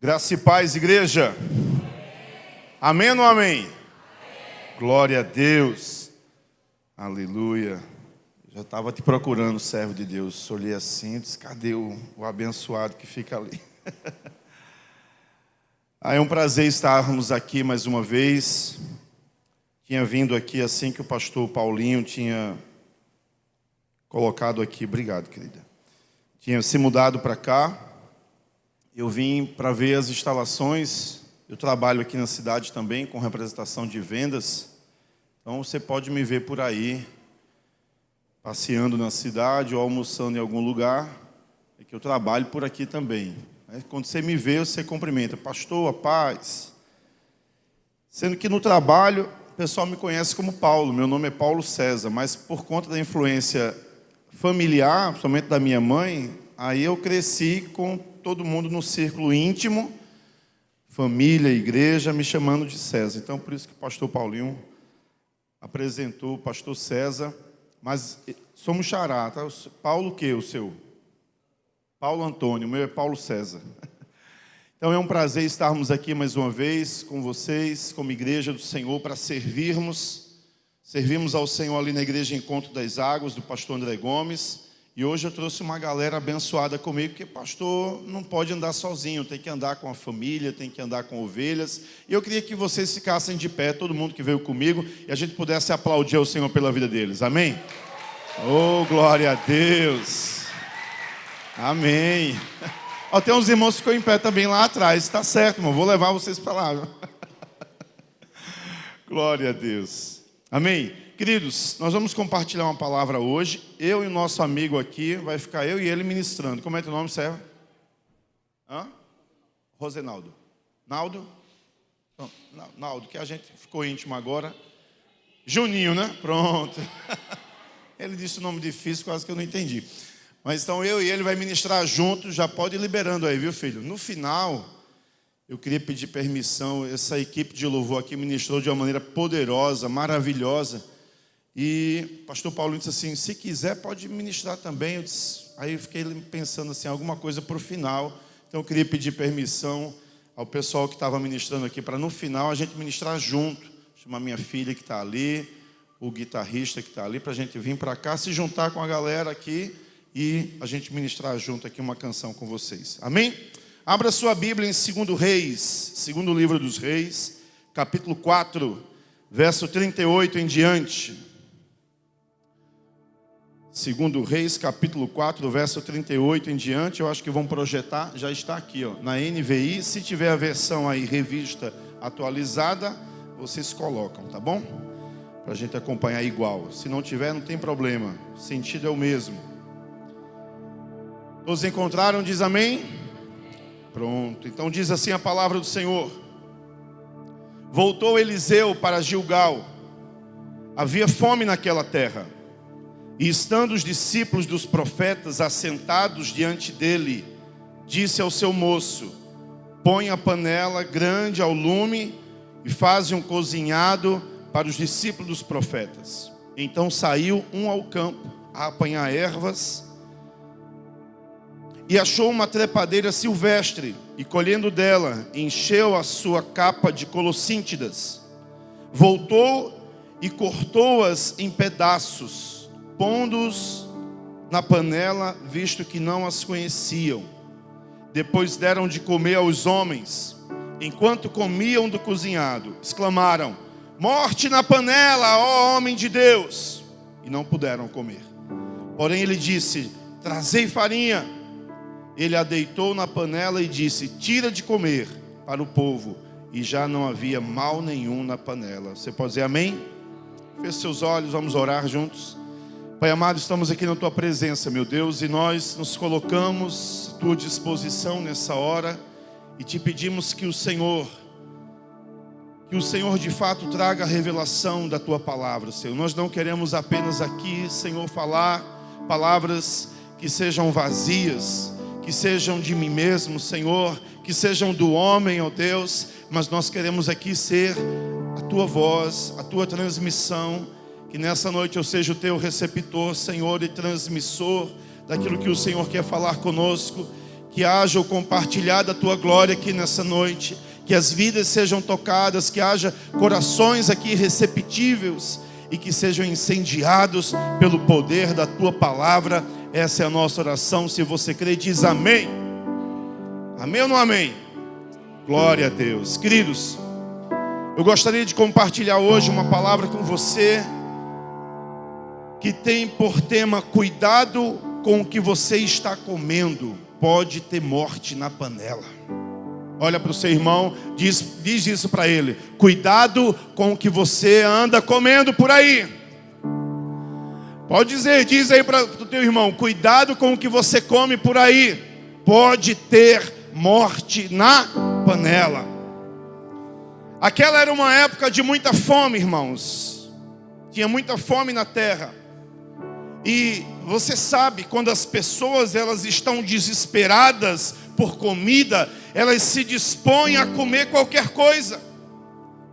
Graça e paz, igreja. Amém ou não amém? Glória a Deus. Aleluia. Já estava te procurando, servo de Deus. Olhei assim, disse, cadê o abençoado que fica ali? É um prazer estarmos aqui mais uma vez. Tinha vindo aqui assim que o pastor Paulinho tinha colocado aqui. Obrigado, querida. Tinha se mudado para cá. Eu vim para ver as instalações. Eu trabalho aqui na cidade também com representação de vendas. Então você pode me ver por aí, passeando na cidade ou almoçando em algum lugar. É que eu trabalho por aqui também. Quando você me vê, você cumprimenta. Pastor, a paz. Sendo que no trabalho, o pessoal me conhece como Paulo. Meu nome é Paulo César. Mas por conta da influência familiar, principalmente da minha mãe, aí eu cresci com todo mundo no círculo íntimo, família, igreja, me chamando de César. Então, por isso que o pastor Paulinho apresentou o pastor César. Mas somos xará, tá? Paulo o quê, o seu? Paulo Antônio, o meu é Paulo César. Então é um prazer estarmos aqui mais uma vez com vocês, como igreja do Senhor, para servirmos ao Senhor ali na igreja Encontro das Águas, do pastor André Gomes. E hoje eu trouxe uma galera abençoada comigo, porque pastor não pode andar sozinho, tem que andar com a família, tem que andar com ovelhas. E eu queria que vocês ficassem de pé, todo mundo que veio comigo, e a gente pudesse aplaudir ao Senhor pela vida deles. Amém? Oh, glória a Deus! Amém! Ó, tem uns irmãos que ficou em pé também lá atrás. Está certo, irmão, vou levar vocês para lá. Glória a Deus! Amém? Queridos, nós vamos compartilhar uma palavra hoje. Eu e o nosso amigo aqui, vai ficar eu e ele ministrando. Como é teu nome, servo? Rosenaldo. Naldo? Não, Naldo, que a gente ficou íntimo agora. Juninho, né? Pronto. Ele disse o nome difícil, quase que eu não entendi. Mas então eu e ele vai ministrar juntos. Já pode ir liberando aí, viu, filho? No final, eu queria pedir permissão. Essa equipe de louvor aqui ministrou de uma maneira poderosa, maravilhosa. E o pastor Paulo disse assim, se quiser pode ministrar também. Aí eu fiquei pensando assim, alguma coisa para o final. Então eu queria pedir permissão ao pessoal que estava ministrando aqui, para no final a gente ministrar junto. Chamar minha filha que está ali, o guitarrista que está ali, para a gente vir para cá, se juntar com a galera aqui e a gente ministrar junto aqui uma canção com vocês. Amém? Abra sua Bíblia em 2 Reis, segundo livro dos Reis, capítulo 4, verso 38 em diante. 2 Reis, capítulo 4, verso 38 em diante. Eu acho que vão projetar, já está aqui, ó, na NVI. Se tiver a versão aí, revista atualizada, vocês colocam, tá bom? Para a gente acompanhar igual. Se não tiver, não tem problema. O sentido é o mesmo. Todos encontraram? Diz amém? Pronto. Então diz assim a palavra do Senhor. Voltou Eliseu para Gilgal. Havia fome naquela terra. E estando os discípulos dos profetas assentados diante dele, disse ao seu moço, põe a panela grande ao lume e faze um cozinhado para os discípulos dos profetas. Então saiu um ao campo a apanhar ervas e achou uma trepadeira silvestre e colhendo dela, encheu a sua capa de colossíntidas. Voltou e cortou-as em pedaços, pondo-os na panela, visto que não as conheciam. Depois deram de comer aos homens. Enquanto comiam do cozinhado, exclamaram, morte na panela, ó homem de Deus! E não puderam comer. Porém ele disse, trazei farinha. Ele a deitou na panela e disse, tira de comer para o povo. E já não havia mal nenhum na panela. Você pode dizer amém? Feche seus olhos, vamos orar juntos. Pai amado, estamos aqui na Tua presença, meu Deus, e nós nos colocamos à Tua disposição nessa hora e Te pedimos que o Senhor de fato traga a revelação da Tua palavra, Senhor. Nós não queremos apenas aqui, Senhor, falar palavras que sejam vazias, que sejam de mim mesmo, Senhor, que sejam do homem, ó Deus, mas nós queremos aqui ser a Tua voz, a Tua transmissão. Que nessa noite eu seja o Teu receptor, Senhor, e transmissor daquilo que o Senhor quer falar conosco. que haja o compartilhar da tua glória aqui nessa noite, que as vidas sejam tocadas, que haja corações aqui receptíveis e que sejam incendiados pelo poder da tua palavra. Essa é a nossa oração. Se você crê, diz amém. Amém ou não amém? Glória a Deus. Queridos, eu gostaria de compartilhar hoje uma palavra com você que tem por tema: cuidado com o que você está comendo, pode ter morte na panela. Olha para o seu irmão, diz isso para ele: cuidado com o que você anda comendo por aí. Pode dizer, diz aí para o teu irmão: cuidado com o que você come por aí, pode ter morte na panela. Aquela era uma época de muita fome, irmãos. Tinha muita fome na terra. E você sabe, quando as pessoas elas estão desesperadas por comida, elas se dispõem a comer qualquer coisa.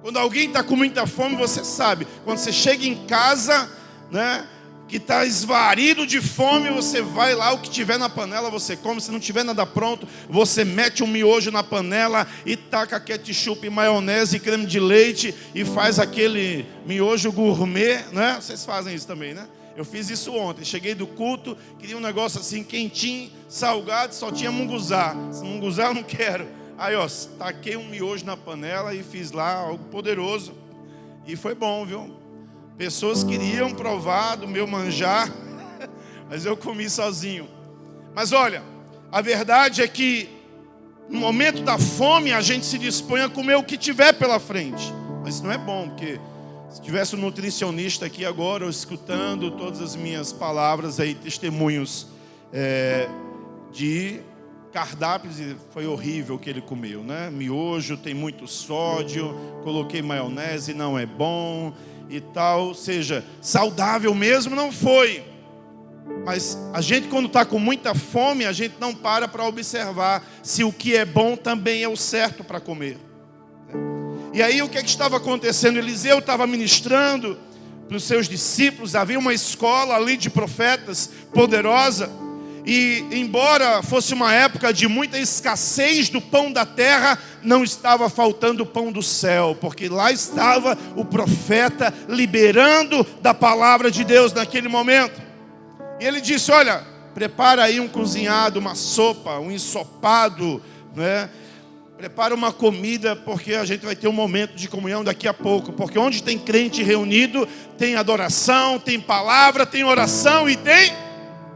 Quando alguém está com muita fome, você sabe, quando você chega em casa, né, que está esvarido de fome, você vai lá, o que tiver na panela você come. Se não tiver nada pronto, você mete um miojo na panela e taca ketchup, maionese e creme de leite e faz aquele miojo gourmet, né? Vocês fazem isso também, né? Eu fiz isso ontem, cheguei do culto, queria um negócio assim quentinho, salgado, só tinha munguzá. Se munguzá eu não quero. Aí ó, taquei um miojo na panela e fiz lá algo poderoso. E foi bom, viu? Pessoas queriam provar do meu manjar, mas eu comi sozinho. Mas olha, a verdade é que no momento da fome a gente se dispõe a comer o que tiver pela frente. Mas isso não é bom, porque se tivesse um nutricionista aqui agora, escutando todas as minhas palavras aí, testemunhos de cardápios, foi horrível o que ele comeu, né? Miojo tem muito sódio, coloquei maionese, não é bom e tal. Ou seja, saudável mesmo não foi. Mas a gente, quando está com muita fome, a gente não para observar se o que é bom também é o certo para comer. E aí o que estava acontecendo? Eliseu estava ministrando para os seus discípulos. Havia uma escola ali de profetas poderosa. E embora fosse uma época de muita escassez do pão da terra, não estava faltando o pão do céu, porque lá estava o profeta liberando da palavra de Deus naquele momento. E ele disse: olha, prepara aí um cozinhado, uma sopa, um ensopado, né? Prepara uma comida, porque a gente vai ter um momento de comunhão daqui a pouco. Porque onde tem crente reunido, tem adoração, tem palavra, tem oração e tem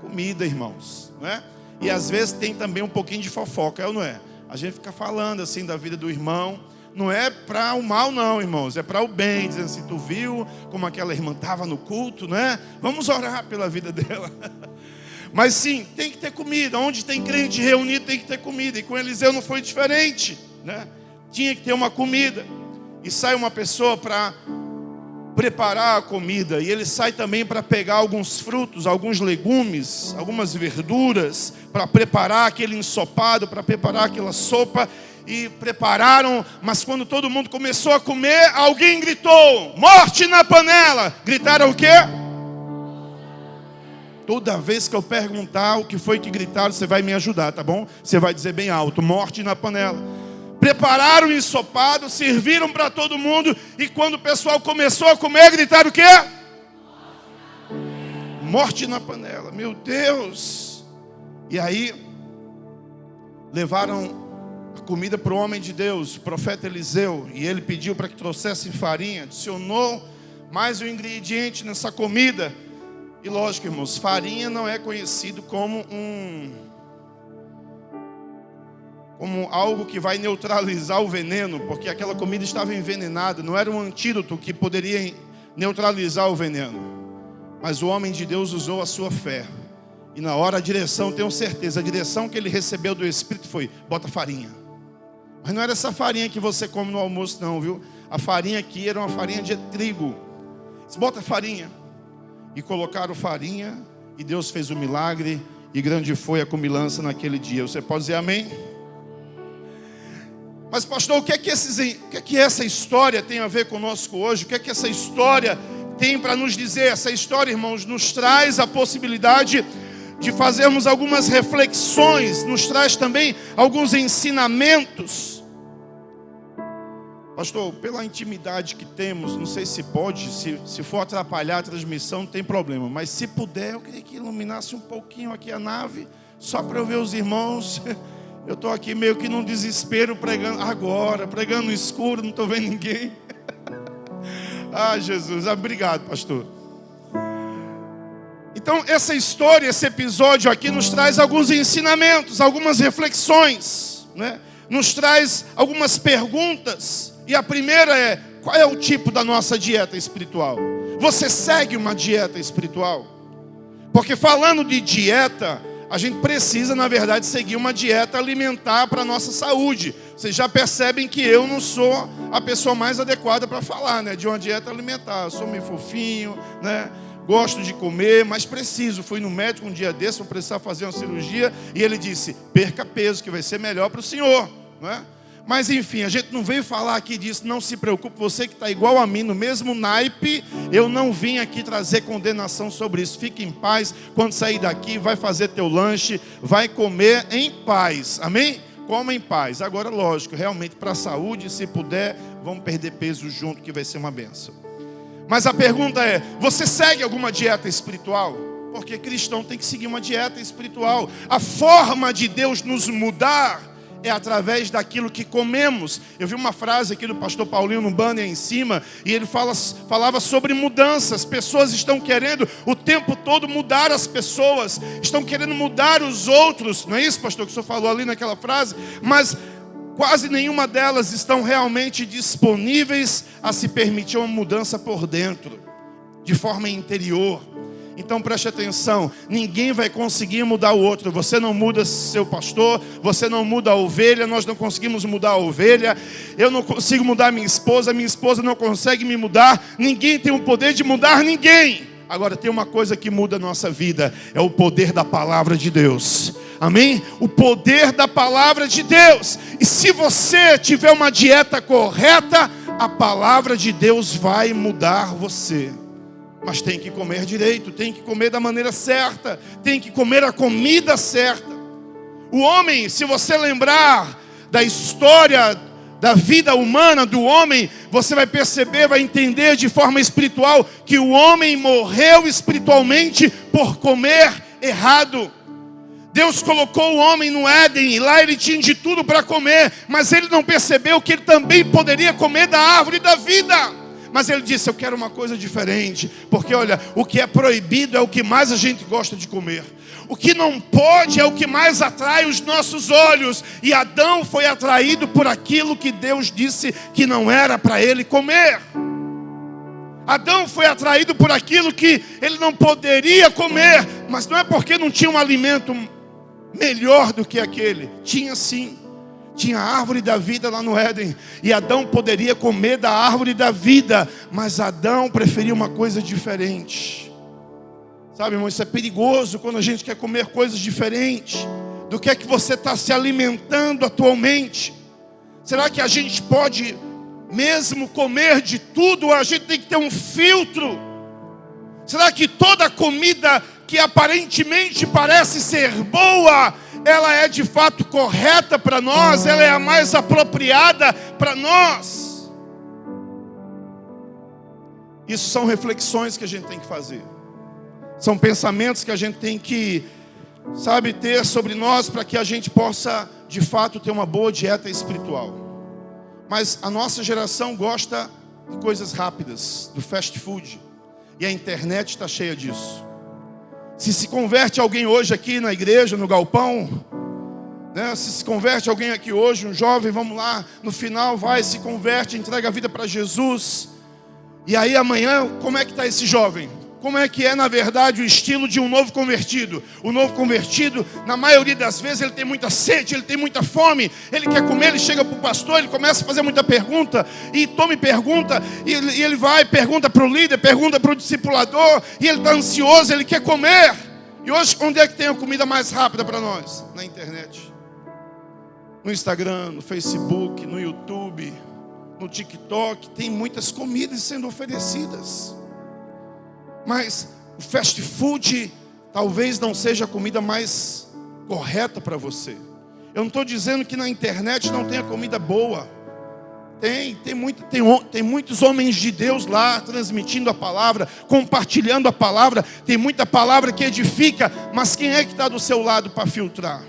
comida, irmãos, não é? E às vezes tem também um pouquinho de fofoca, é ou não é? A gente fica falando assim da vida do irmão. Não é para o mal não, irmãos, é para o bem. Dizendo assim: tu viu como aquela irmã estava no culto, né? Vamos orar pela vida dela. Mas sim, tem que ter comida. Onde tem crente reunido tem que ter comida. E com Eliseu não foi diferente, né? Tinha que ter uma comida. E sai uma pessoa para preparar a comida. E ele sai também para pegar alguns frutos, alguns legumes, algumas verduras, para preparar aquele ensopado, para preparar aquela sopa. E prepararam, mas quando todo mundo começou a comer, alguém gritou: morte na panela! Gritaram o quê? Toda vez que eu perguntar o que foi que gritaram, você vai me ajudar, tá bom? Você vai dizer bem alto: morte na panela. Prepararam o ensopado, serviram para todo mundo. E quando o pessoal começou a comer, gritaram o quê? Morte na panela. Meu Deus! E aí levaram a comida para o homem de Deus, o profeta Eliseu. E ele pediu para que trouxessem farinha. Adicionou mais um ingrediente nessa comida. E lógico, irmãos, farinha não é conhecido como algo que vai neutralizar o veneno, porque aquela comida estava envenenada, não era um antídoto que poderia neutralizar o veneno. Mas o homem de Deus usou a sua fé. E na hora a direção, tenho certeza, a direção que ele recebeu do Espírito foi: bota farinha. Mas não era essa farinha que você come no almoço não, viu? A farinha aqui era uma farinha de trigo. Bota farinha. E colocaram farinha, e Deus fez o milagre, e grande foi a comilança naquele dia. Você pode dizer amém? Mas pastor, o que é que essa história tem a ver conosco hoje? O que é que essa história tem para nos dizer? Essa história, irmãos, nos traz a possibilidade de fazermos algumas reflexões, nos traz também alguns ensinamentos. Pastor, pela intimidade que temos, não sei se pode, se for atrapalhar a transmissão, não tem problema. Mas se puder, eu queria que iluminasse um pouquinho aqui a nave, só para eu ver os irmãos. Eu estou aqui meio que num desespero, pregando agora, pregando no escuro, não estou vendo ninguém. Ah, Jesus, obrigado, pastor. Então, essa história, esse episódio aqui nos traz alguns ensinamentos, algumas reflexões, né? Nos traz algumas perguntas. E a primeira é: qual é o tipo da nossa dieta espiritual? Você segue uma dieta espiritual? Porque falando de dieta, a gente precisa, na verdade, seguir uma dieta alimentar para a nossa saúde. Vocês já percebem que eu não sou a pessoa mais adequada para falar, né, de uma dieta alimentar. Eu sou meio fofinho, né? Gosto de comer, mas preciso. Fui no médico um dia desse, vou precisar fazer uma cirurgia, e ele disse: perca peso, que vai ser melhor para o senhor, não é? Mas enfim, a gente não veio falar aqui disso, não se preocupe, você que está igual a mim, no mesmo naipe, eu não vim aqui trazer condenação sobre isso. Fique em paz, quando sair daqui, vai fazer teu lanche, vai comer em paz, amém? Coma em paz. Agora, lógico, realmente para a saúde, se puder, vamos perder peso junto, que vai ser uma bênção. Mas a pergunta é: você segue alguma dieta espiritual? Porque cristão tem que seguir uma dieta espiritual. A forma de Deus nos mudar é através daquilo que comemos. Eu vi uma frase aqui do pastor Paulinho no banner em cima, e ele falava sobre mudanças. Pessoas estão querendo o tempo todo mudar as pessoas, estão querendo mudar os outros. Não é isso, pastor, que o senhor falou ali naquela frase? Mas quase nenhuma delas estão realmente disponíveis a se permitir uma mudança por dentro, de forma interior. Então preste atenção, ninguém vai conseguir mudar o outro. Você não muda seu pastor, você não muda a ovelha, nós não conseguimos mudar a ovelha. Eu não consigo mudar minha esposa não consegue me mudar. Ninguém tem o poder de mudar ninguém. Agora tem uma coisa que muda a nossa vida, é o poder da palavra de Deus. Amém? O poder da palavra de Deus. E se você tiver uma dieta correta, a palavra de Deus vai mudar você. Mas tem que comer direito, tem que comer da maneira certa, tem que comer a comida certa. O homem, se você lembrar da história da vida humana do homem, você vai perceber, vai entender de forma espiritual que o homem morreu espiritualmente por comer errado. Deus colocou o homem no Éden, e lá ele tinha de tudo para comer, mas ele não percebeu que ele também poderia comer da árvore da vida. Mas ele disse: eu quero uma coisa diferente, porque olha, o que é proibido é o que mais a gente gosta de comer. O que não pode é o que mais atrai os nossos olhos. E Adão foi atraído por aquilo que Deus disse que não era para ele comer. Adão foi atraído por aquilo que ele não poderia comer. Mas não é porque não tinha um alimento melhor do que aquele. Tinha sim. Tinha a árvore da vida lá no Éden, e Adão poderia comer da árvore da vida, mas Adão preferia uma coisa diferente. Sabe, irmão, isso é perigoso quando a gente quer comer coisas diferentes do que é que você está se alimentando atualmente. Será que a gente pode mesmo comer de tudo, ou a gente tem que ter um filtro? Será que toda comida que aparentemente parece ser boa, ela é de fato correta para nós? Ela é a mais apropriada para nós? Isso são reflexões que a gente tem que fazer. São pensamentos que a gente tem que, sabe, ter sobre nós, para que a gente possa de fato ter uma boa dieta espiritual. Mas a nossa geração gosta de coisas rápidas, do fast food, e a internet está cheia disso. Se converte alguém hoje aqui na igreja, no galpão, né? Se converte alguém aqui hoje, um jovem, vamos lá, no final vai, se converte, entrega a vida para Jesus. E aí amanhã, como é que está esse jovem? Como é que é, na verdade, o estilo de um novo convertido? O novo convertido, na maioria das vezes, ele tem muita sede, ele tem muita fome, ele quer comer, ele chega para o pastor, ele começa a fazer muita pergunta, e tome pergunta, e ele vai, pergunta para o líder, pergunta para o discipulador, e ele está ansioso, ele quer comer. E hoje, onde é que tem a comida mais rápida para nós? Na internet. No Instagram, no Facebook, no YouTube, no TikTok, tem muitas comidas sendo oferecidas. Mas o fast food talvez não seja a comida mais correta para você. Eu não estou dizendo que na internet não tenha comida boa. Tem muitos homens de Deus lá transmitindo a palavra, compartilhando a palavra. Tem muita palavra que edifica, mas quem é que está do seu lado para filtrar?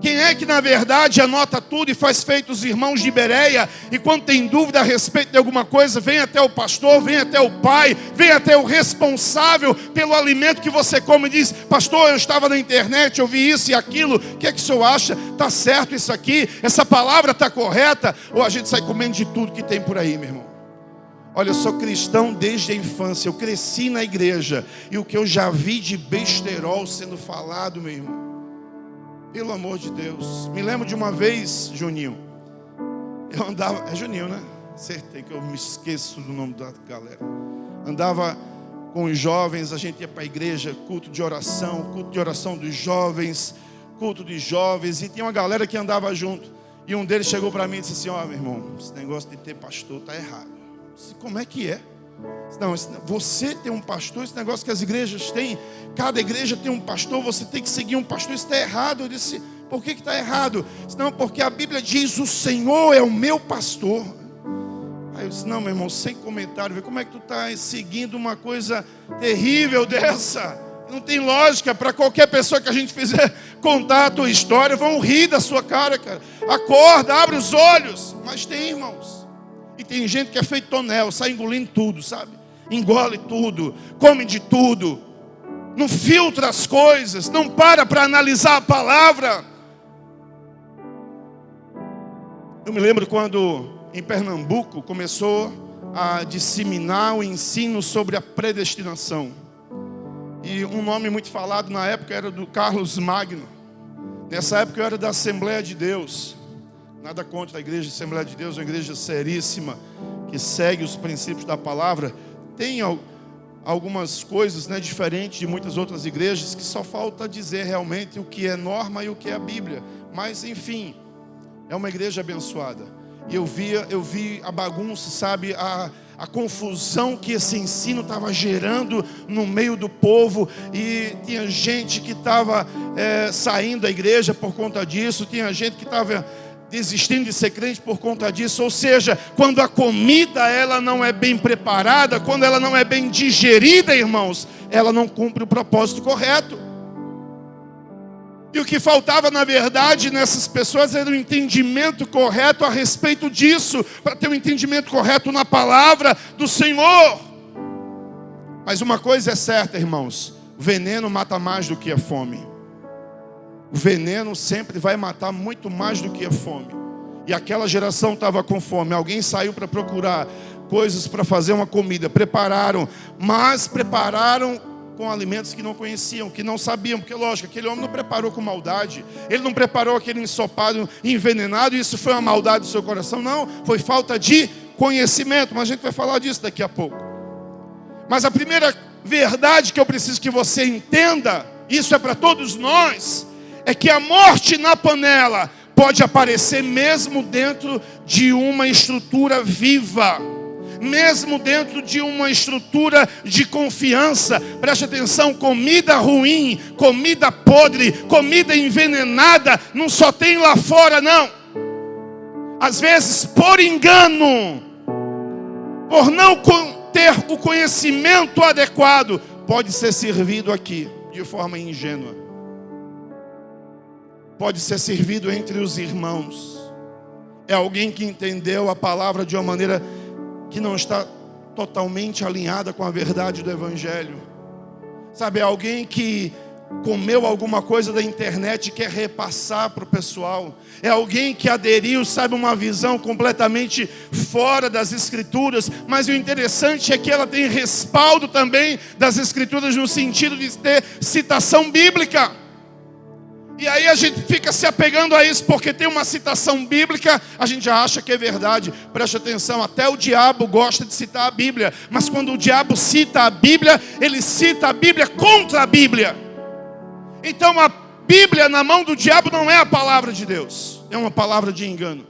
Quem é que na verdade anota tudo e faz feito os irmãos de Bereia, e quando tem dúvida a respeito de alguma coisa, vem até o pastor, vem até o pai, vem até o responsável pelo alimento que você come e diz: pastor, eu estava na internet, eu vi isso e aquilo, o que é que o senhor acha? Está certo isso aqui? Essa palavra está correta? Ou a gente sai comendo de tudo que tem por aí, meu irmão? Olha, eu sou cristão desde a infância, eu cresci na igreja, e o que eu já vi de besterol sendo falado, meu irmão, pelo amor de Deus. Me lembro de uma vez, Juninho, eu andava, é Juninho, né? Acertei que eu me esqueço do nome da galera. Andava com os jovens, a gente ia para a igreja, culto de oração dos jovens, culto de jovens, e tinha uma galera que andava junto. E um deles chegou para mim e disse assim: ó, meu irmão, esse negócio de ter pastor está errado. Eu disse: como é que é? Não, você tem um pastor, esse negócio que as igrejas têm, cada igreja tem um pastor, você tem que seguir um pastor, isso está errado. Eu disse: por que está errado? Eu disse: não, porque a Bíblia diz: o Senhor é o meu pastor. Aí eu disse: não, meu irmão, sem comentário, como é que tu está seguindo uma coisa terrível dessa? Não tem lógica. Para qualquer pessoa que a gente fizer contar a tua história, vão rir da sua cara, cara. Acorda, abre os olhos. Mas tem, irmãos, e tem gente que é feito tonel, sai engolindo tudo, sabe? Engole tudo, come de tudo, não filtra as coisas, não para analisar a palavra. Eu me lembro quando em Pernambuco começou a disseminar o ensino sobre a predestinação. E um nome muito falado na época era do Carlos Magno. Nessa época eu era da Assembleia de Deus. Nada contra a igreja Assembleia de Deus, uma igreja seríssima, que segue os princípios da palavra. Tem algumas coisas, né, diferentes de muitas outras igrejas, que só falta dizer realmente o que é norma e o que é a Bíblia. Mas enfim, é uma igreja abençoada. E eu vi a bagunça, sabe, a confusão que esse ensino estava gerando no meio do povo. E tinha gente que estava saindo da igreja por conta disso, tinha gente que estava desistindo de ser crente por conta disso. Ou seja, quando a comida ela não é bem preparada, quando ela não é bem digerida, irmãos, ela não cumpre o propósito correto. E o que faltava na verdade nessas pessoas era um entendimento correto a respeito disso, para ter um entendimento correto na palavra do Senhor. Mas uma coisa é certa, irmãos: o veneno mata mais do que a fome. O veneno sempre vai matar muito mais do que a fome. E aquela geração estava com fome. Alguém saiu para procurar coisas para fazer uma comida. Prepararam com alimentos que não conheciam, que não sabiam. Porque lógico, aquele homem não preparou com maldade. Ele não preparou aquele ensopado envenenado. E isso foi uma maldade do seu coração. Não, foi falta de conhecimento. Mas a gente vai falar disso daqui a pouco. Mas a primeira verdade que eu preciso que você entenda, isso é para todos nós, é que a morte na panela pode aparecer mesmo dentro de uma estrutura viva, mesmo dentro de uma estrutura de confiança. Preste atenção: comida ruim, comida podre, comida envenenada não só tem lá fora, não. Às vezes, por engano, por não ter o conhecimento adequado, pode ser servido aqui de forma ingênua. Pode ser servido entre os irmãos. É alguém que entendeu a palavra de uma maneira que não está totalmente alinhada com a verdade do Evangelho. Sabe, é alguém que comeu alguma coisa da internet e quer repassar para o pessoal. É alguém que aderiu, sabe, uma visão completamente fora das Escrituras. Mas o interessante é que ela tem respaldo também das Escrituras, no sentido de ter citação bíblica. E aí a gente fica se apegando a isso, porque tem uma citação bíblica, a gente já acha que é verdade. Preste atenção, até o diabo gosta de citar a Bíblia. Mas quando o diabo cita a Bíblia, ele cita a Bíblia contra a Bíblia. Então a Bíblia na mão do diabo não é a palavra de Deus, é uma palavra de engano.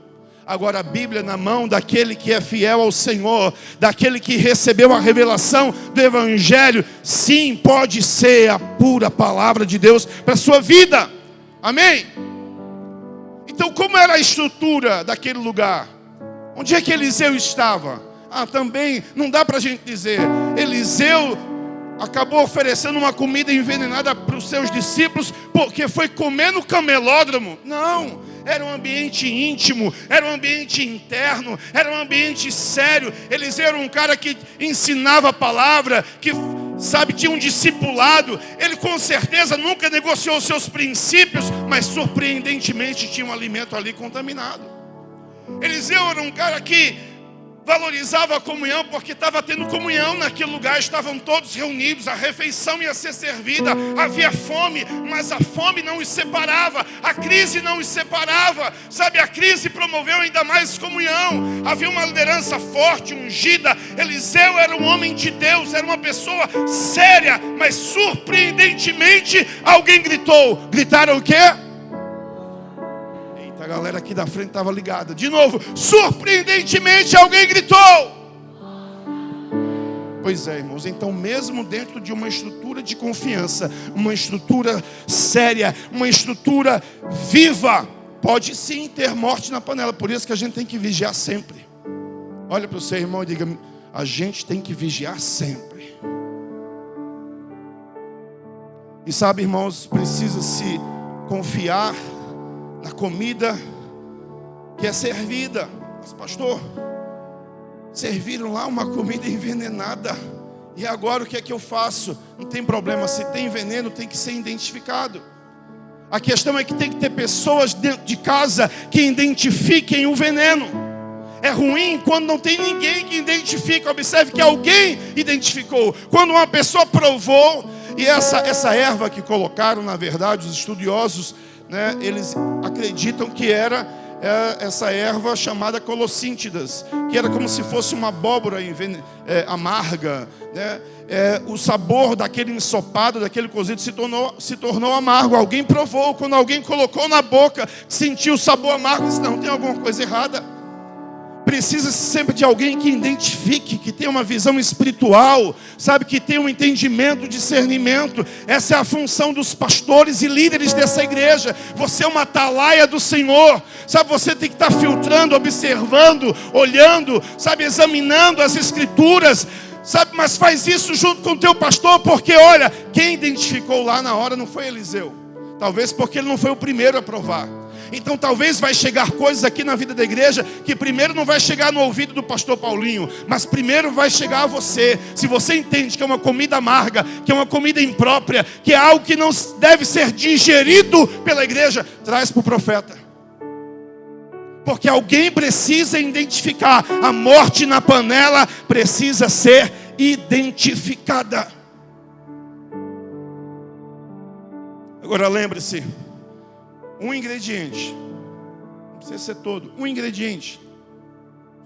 Agora a Bíblia na mão daquele que é fiel ao Senhor, daquele que recebeu a revelação do Evangelho, sim, pode ser a pura palavra de Deus para a sua vida. Amém? Então, como era a estrutura daquele lugar? Onde é que Eliseu estava? Também não dá para a gente dizer. Eliseu acabou oferecendo uma comida envenenada para os seus discípulos porque foi comer no camelódromo. Não, era um ambiente íntimo, era um ambiente interno, era um ambiente sério. Eliseu era um cara que ensinava a palavra, que tinha um discipulado. Ele com certeza nunca negociou os seus princípios, mas surpreendentemente tinha um alimento ali contaminado. Eliseu era um cara que valorizava a comunhão, porque estava tendo comunhão naquele lugar, estavam todos reunidos, a refeição ia ser servida, havia fome, mas a fome não os separava, a crise não os separava, a crise promoveu ainda mais comunhão, havia uma liderança forte, ungida. Eliseu era um homem de Deus, era uma pessoa séria, mas surpreendentemente alguém gritaram o quê? A galera aqui da frente estava ligada. De novo, surpreendentemente alguém gritou. Pois é, irmãos, então mesmo dentro de uma estrutura de confiança, uma estrutura séria, uma estrutura viva, pode sim ter morte na panela. Por isso que a gente tem que vigiar sempre. Olha para o seu irmão e diga: a gente tem que vigiar sempre. E sabe, irmãos, precisa se confiar na comida que é servida. Mas pastor, serviram lá uma comida envenenada, e agora o que é que eu faço? Não tem problema, se tem veneno tem que ser identificado. A questão é que tem que ter pessoas dentro de casa que identifiquem o veneno. É ruim quando não tem ninguém que identifica. Observe que alguém identificou. Quando uma pessoa provou, e essa erva que colocaram, na verdade, os estudiosos, eles acreditam que era essa erva chamada colossíntidas, que era como se fosse uma abóbora amarga, o sabor daquele ensopado, daquele cozido se tornou amargo. Alguém provou, quando alguém colocou na boca, sentiu o sabor amargo, disse: não, tem alguma coisa errada. Precisa sempre de alguém que identifique, que tenha uma visão espiritual, que tenha um entendimento, discernimento. Essa é a função dos pastores e líderes dessa igreja. Você é uma atalaia do Senhor, você tem que estar filtrando, observando, olhando, examinando as escrituras, mas faz isso junto com o teu pastor, porque olha, quem identificou lá na hora não foi Eliseu, talvez porque ele não foi o primeiro a provar. Então talvez vai chegar coisas aqui na vida da igreja que primeiro não vai chegar no ouvido do pastor Paulinho, mas primeiro vai chegar a você. Se você entende que é uma comida amarga, que é uma comida imprópria, que é algo que não deve ser digerido pela igreja, traz para o profeta. Porque alguém precisa identificar. A morte na panela precisa ser identificada. Agora lembre-se, um ingrediente, não precisa ser todo, um ingrediente,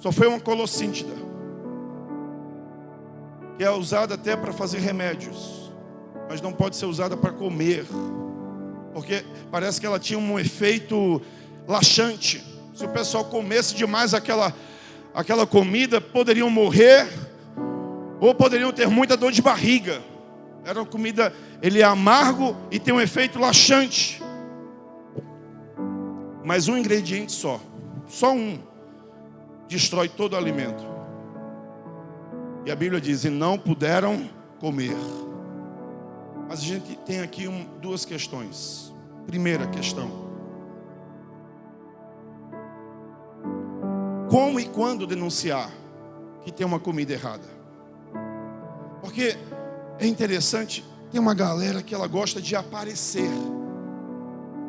só foi uma colossíntida, que é usada até para fazer remédios, mas não pode ser usada para comer, porque parece que ela tinha um efeito laxante. Se o pessoal comesse demais aquela comida, poderiam morrer, ou poderiam ter muita dor de barriga. Era uma comida, ele é amargo e tem um efeito laxante. Mas um ingrediente só um, destrói todo o alimento. E a Bíblia diz: e não puderam comer. Mas a gente tem aqui duas questões. Primeira questão: como e quando denunciar que tem uma comida errada? Porque é interessante, tem uma galera que ela gosta de aparecer.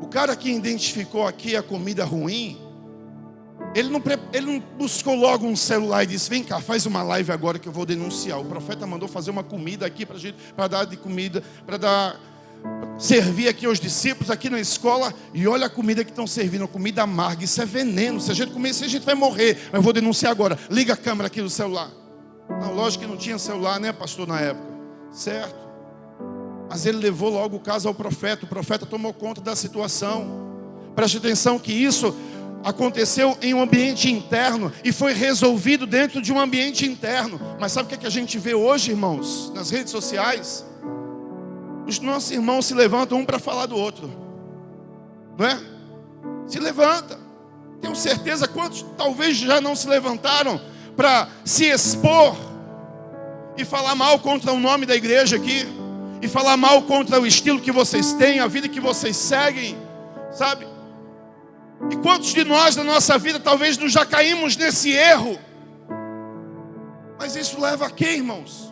O cara que identificou aqui a comida ruim, ele não buscou logo um celular e disse: vem cá, faz uma live agora que eu vou denunciar. O profeta mandou fazer uma comida aqui pra gente, para dar de comida, servir aqui aos discípulos aqui na escola. E olha a comida que estão servindo, comida amarga. Isso é veneno, se a gente comer isso a gente vai morrer. Mas eu vou denunciar agora. Liga a câmera aqui do celular. Não, lógico que não tinha celular, né, pastor, na época, certo? Mas ele levou logo o caso ao profeta. O profeta tomou conta da situação. Preste atenção que isso aconteceu em um ambiente interno e foi resolvido dentro de um ambiente interno. Mas sabe o que a gente vê hoje, irmãos, nas redes sociais? Os nossos irmãos se levantam um para falar do outro, não é? Se levanta. Tenho certeza quantos talvez já não se levantaram para se expor e falar mal contra o nome da igreja aqui, e falar mal contra o estilo que vocês têm, a vida que vocês seguem, sabe? E quantos de nós na nossa vida talvez nós já caímos nesse erro? Mas isso leva a quê, irmãos?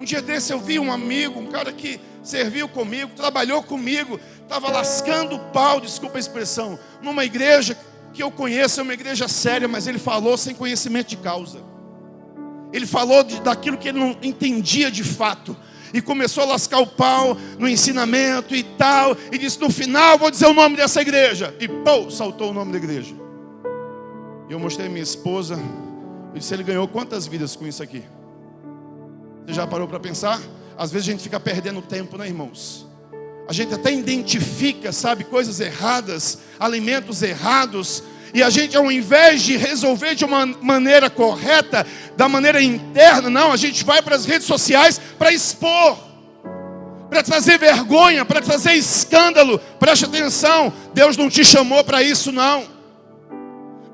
Um dia desse eu vi um amigo, um cara que serviu comigo, trabalhou comigo, estava lascando o pau, desculpa a expressão, numa igreja que eu conheço, é uma igreja séria, mas ele falou sem conhecimento de causa. Ele falou daquilo que ele não entendia de fato, e começou a lascar o pau no ensinamento e tal, e disse: no final vou dizer o nome dessa igreja, e pô, saltou o nome da igreja. E eu mostrei a minha esposa, eu disse: ele ganhou quantas vidas com isso aqui? Você já parou para pensar? Às vezes a gente fica perdendo tempo, né, irmãos? A gente até identifica, sabe, coisas erradas, alimentos errados, e a gente, ao invés de resolver de uma maneira correta, da maneira interna, não, a gente vai para as redes sociais para expor, para trazer vergonha, para trazer escândalo. Preste atenção, Deus não te chamou para isso, não.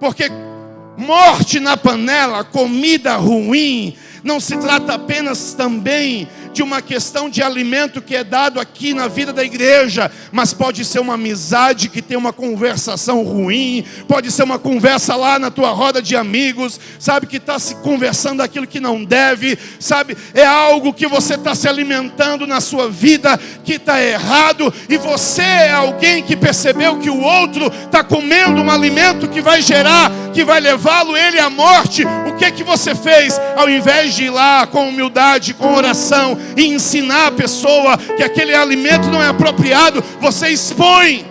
Porque morte na panela, comida ruim, não se trata apenas também de uma questão de alimento que é dado aqui na vida da igreja, mas pode ser uma amizade que tem uma conversação ruim, pode ser uma conversa lá na tua roda de amigos, sabe, que está se conversando aquilo que não deve, sabe, é algo que você está se alimentando na sua vida que está errado, e você é alguém que percebeu que o outro está comendo um alimento que vai gerar, que vai levá-lo ele à morte. O que você fez? Ao invés de ir lá com humildade, com oração, e ensinar a pessoa que aquele alimento não é apropriado, você expõe.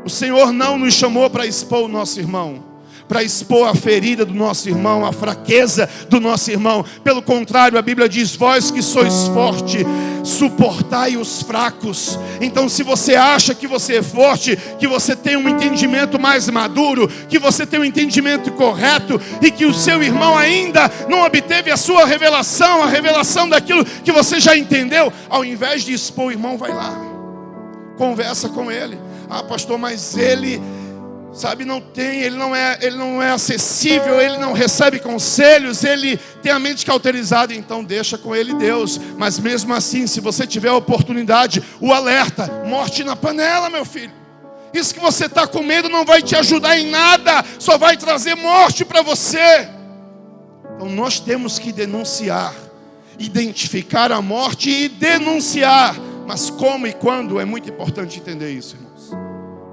O Senhor não nos chamou para expor o nosso irmão, para expor a ferida do nosso irmão, a fraqueza do nosso irmão. Pelo contrário, a Bíblia diz: vós que sois forte, suportai os fracos. Então, se você acha que você é forte, que você tem um entendimento mais maduro, que você tem um entendimento correto, e que o seu irmão ainda não obteve a sua revelação, a revelação daquilo que você já entendeu, ao invés de expor o irmão, vai lá, conversa com ele. Ah, pastor, mas ele, sabe, ele não é acessível, ele não recebe conselhos, ele tem a mente cauterizada. Então deixa com ele Deus. Mas mesmo assim, se você tiver a oportunidade, o alerta: morte na panela, meu filho. Isso que você está comendo não vai te ajudar em nada, só vai trazer morte para você. Então nós temos que denunciar, identificar a morte e denunciar. Mas como e quando, é muito importante entender isso, irmãos.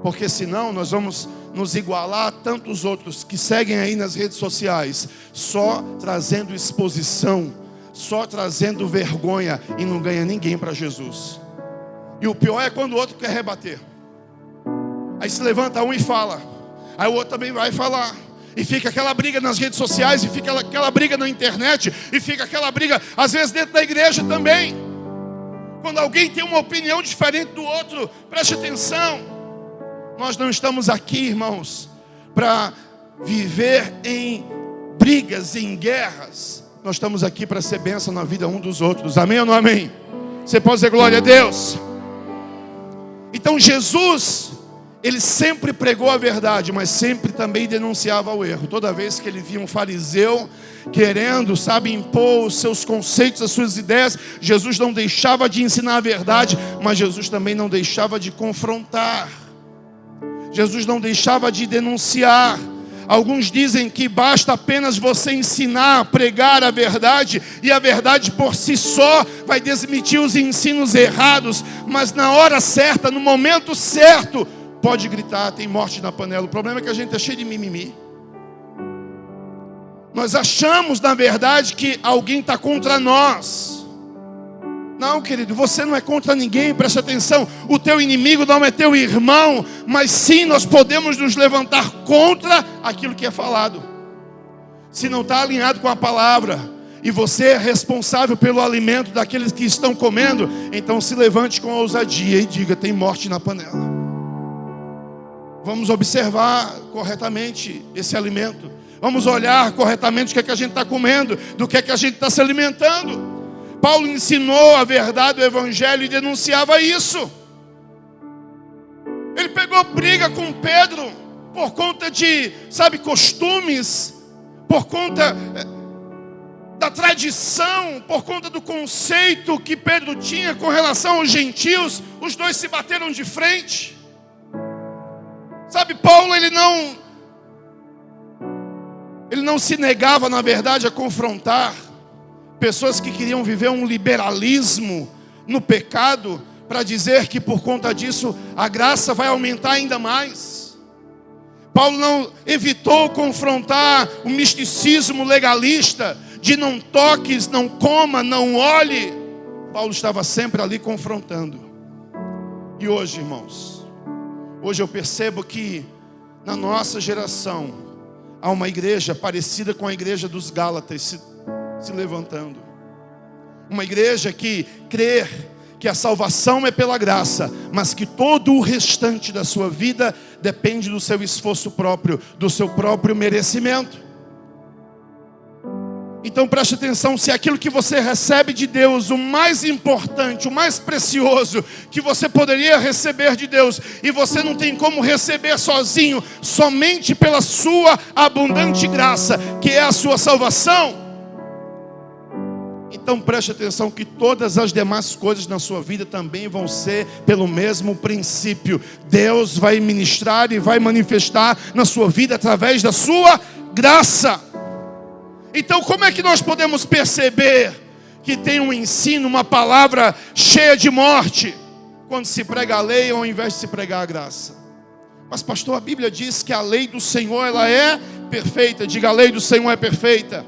Porque senão nós vamos nos igualar a tantos outros que seguem aí nas redes sociais, só trazendo exposição, só trazendo vergonha, e não ganha ninguém para Jesus. E o pior é quando o outro quer rebater. Aí se levanta um e fala, aí o outro também vai falar, e fica aquela briga nas redes sociais, e fica aquela briga na internet, e fica aquela briga às vezes dentro da igreja também. Quando alguém tem uma opinião diferente do outro, preste atenção. Nós não estamos aqui, irmãos, para viver em brigas, em guerras. Nós estamos aqui para ser bênção na vida um dos outros. Amém ou não amém? Você pode dizer glória a Deus? Então Jesus, ele sempre pregou a verdade, mas sempre também denunciava o erro. Toda vez que ele via um fariseu querendo, sabe, impor os seus conceitos, as suas ideias, Jesus não deixava de ensinar a verdade, mas Jesus também não deixava de confrontar. Jesus não deixava de denunciar. Alguns dizem que basta apenas você ensinar, pregar a verdade, e a verdade por si só vai desmentir os ensinos errados. Mas na hora certa, no momento certo, pode gritar: tem morte na panela. O problema é que a gente é cheio de mimimi. Nós achamos, na verdade, que alguém está contra nós. Não, querido, você não é contra ninguém, preste atenção. O teu inimigo não é teu irmão, mas sim nós podemos nos levantar contra aquilo que é falado. Se não está alinhado com a palavra, e você é responsável pelo alimento daqueles que estão comendo, então se levante com ousadia e diga: tem morte na panela. Vamos observar corretamente esse alimento. Vamos olhar corretamente o que é que a gente está comendo, do que é que a gente está se alimentando. Paulo ensinou a verdade do Evangelho e denunciava isso. Ele pegou briga com Pedro por conta de, costumes, por conta da tradição, por conta do conceito que Pedro tinha com relação aos gentios. Os dois se bateram de frente. Paulo, ele não se negava, na verdade, a confrontar pessoas que queriam viver um liberalismo no pecado, para dizer que por conta disso a graça vai aumentar ainda mais. Paulo não evitou confrontar o misticismo legalista de não toques, não coma, não olhe. Paulo estava sempre ali confrontando. E hoje, irmãos, hoje eu percebo que na nossa geração há uma igreja parecida com a igreja dos Gálatas se levantando. Uma igreja que crê que a salvação é pela graça, mas que todo o restante da sua vida depende do seu esforço próprio, do seu próprio merecimento. Então preste atenção, se aquilo que você recebe de Deus, o mais importante, o mais precioso que você poderia receber de Deus, e você não tem como receber sozinho, somente pela sua abundante graça, que é a sua salvação, então preste atenção que todas as demais coisas na sua vida também vão ser pelo mesmo princípio. Deus vai ministrar e vai manifestar na sua vida através da sua graça. Então como é que nós podemos perceber que tem um ensino, uma palavra cheia de morte, quando se prega a lei ao invés de se pregar a graça? Mas pastor, a Bíblia diz que a lei do Senhor, ela é perfeita. Diga, a lei do Senhor é perfeita.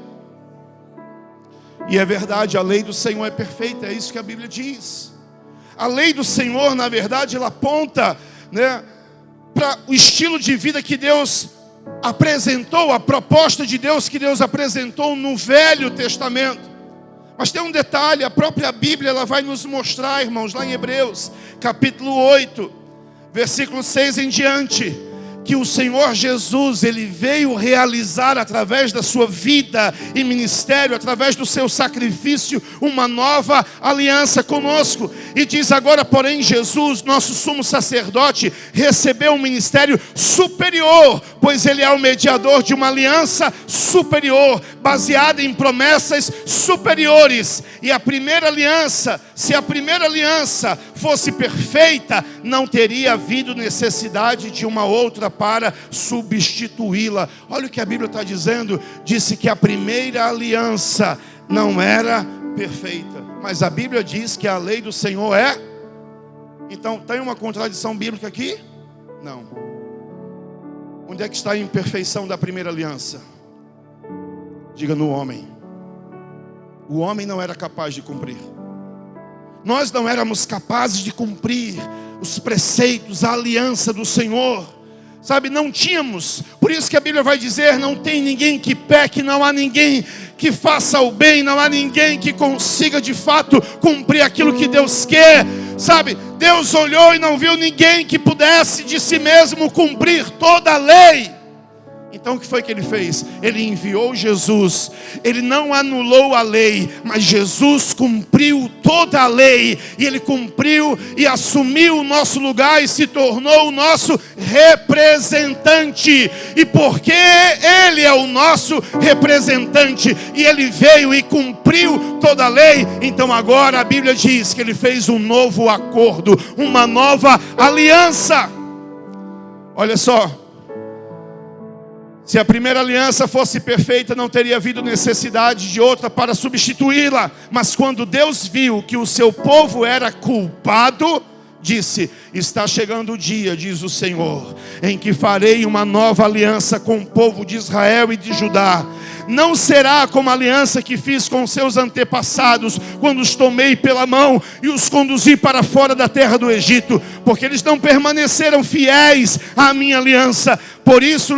E é verdade, a lei do Senhor é perfeita, é isso que a Bíblia diz. A lei do Senhor, na verdade, ela aponta, para o estilo de vida que Deus apresentou, a proposta de Deus que Deus apresentou no Velho Testamento. Mas tem um detalhe, a própria Bíblia ela vai nos mostrar, irmãos, lá em Hebreus, capítulo 8, versículo 6 em diante, que o Senhor Jesus, Ele veio realizar através da sua vida e ministério, através do seu sacrifício, uma nova aliança conosco. E diz agora, porém, Jesus, nosso sumo sacerdote, recebeu um ministério superior, pois Ele é o mediador de uma aliança superior, baseada em promessas superiores. E a primeira aliança, se a primeira aliança fosse perfeita, não teria havido necessidade de uma outra para substituí-la. Olha o que a Bíblia está dizendo. Disse que a primeira aliança não era perfeita, mas a Bíblia diz que a lei do Senhor é. Então tem uma contradição bíblica aqui? Não. Onde é que está a imperfeição da primeira aliança? Diga, no homem. O homem não era capaz de cumprir. Nós não éramos capazes de cumprir os preceitos, a aliança do Senhor. Não tínhamos. Por isso que a Bíblia vai dizer, não tem ninguém que peque, não há ninguém que faça o bem, não há ninguém que consiga de fato cumprir aquilo que Deus quer. Deus olhou e não viu ninguém que pudesse de si mesmo cumprir toda a lei. Então o que foi que Ele fez? Ele enviou Jesus. Ele não anulou a lei, mas Jesus cumpriu toda a lei. E Ele cumpriu e assumiu o nosso lugar e se tornou o nosso representante. E porque Ele é o nosso representante e Ele veio e cumpriu toda a lei, então agora a Bíblia diz que Ele fez um novo acordo, uma nova aliança. Olha só. Se a primeira aliança fosse perfeita, não teria havido necessidade de outra para substituí-la. Mas quando Deus viu que o seu povo era culpado, disse, está chegando o dia, diz o Senhor, em que farei uma nova aliança com o povo de Israel e de Judá. Não será como a aliança que fiz com seus antepassados, quando os tomei pela mão e os conduzi para fora da terra do Egito, porque eles não permaneceram fiéis à minha aliança. Por isso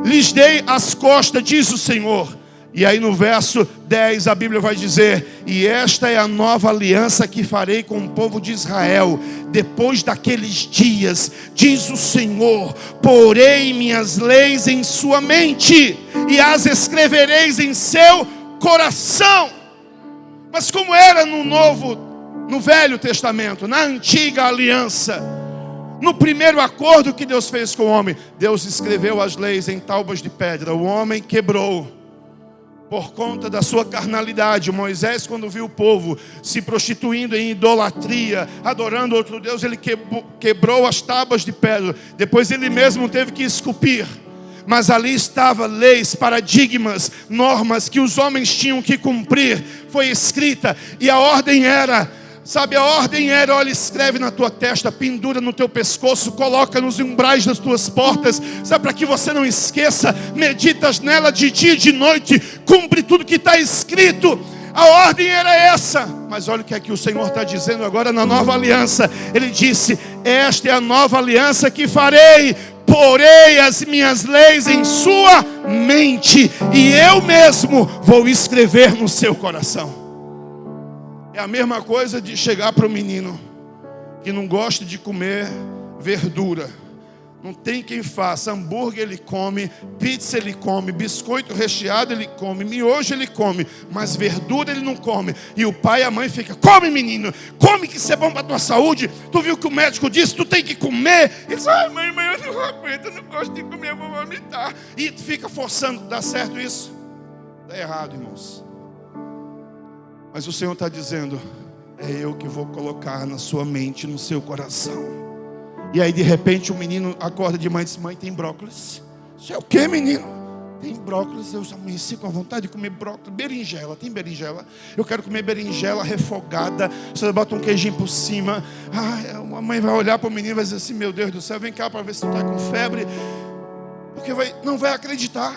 lhes dei as costas, diz o Senhor, E aí no verso 10 a Bíblia vai dizer: e esta é a nova aliança que farei com o povo de Israel. Depois daqueles dias, diz o Senhor, porei minhas leis em sua mente e as escrevereis em seu coração. Mas como era no Velho Testamento, na antiga aliança, no primeiro acordo que Deus fez com o homem, Deus escreveu as leis em tábuas de pedra. O homem quebrou por conta da sua carnalidade. Moisés, quando viu o povo se prostituindo em idolatria, adorando outro Deus, ele quebrou as tábuas de pedra. Depois ele mesmo teve que esculpir. Mas ali estavam leis, paradigmas, normas que os homens tinham que cumprir. Foi escrita, e a ordem era... Sabe, a ordem era: olha, escreve na tua testa, pendura no teu pescoço, coloca nos umbrais das tuas portas, sabe, para que você não esqueça, meditas nela de dia e de noite, cumpre tudo que está escrito. A ordem era essa. Mas olha o que é que o Senhor está dizendo agora na nova aliança. Ele disse: esta é a nova aliança que farei, porei as minhas leis em sua mente, e eu mesmo vou escrever no seu coração. É a mesma coisa de chegar para o menino que não gosta de comer verdura. Não tem quem faça. Hambúrguer ele come, pizza ele come, biscoito recheado ele come, miojo ele come, mas verdura ele não come. E o pai e a mãe ficam: come, menino, come, que isso é bom para a tua saúde. Tu viu o que o médico disse? Tu tem que comer. Ele diz: ai, mãe, eu não aguento, eu não gosto de comer, eu vou vomitar. E tu fica forçando. Dá certo isso? Dá errado, irmãos. Mas o Senhor está dizendo: é eu que vou colocar na sua mente, no seu coração. E aí de repente o menino acorda de manhã e diz: mãe, tem brócolis? Isso é o que, menino? Tem brócolis. Eu já amanheci com a vontade de comer brócolis. Berinjela, tem berinjela? Eu quero comer berinjela refogada. Você bota um queijinho por cima. Ah, a mãe vai olhar para o menino e vai dizer assim: meu Deus do céu, vem cá para ver se tu está com febre. Porque não vai acreditar.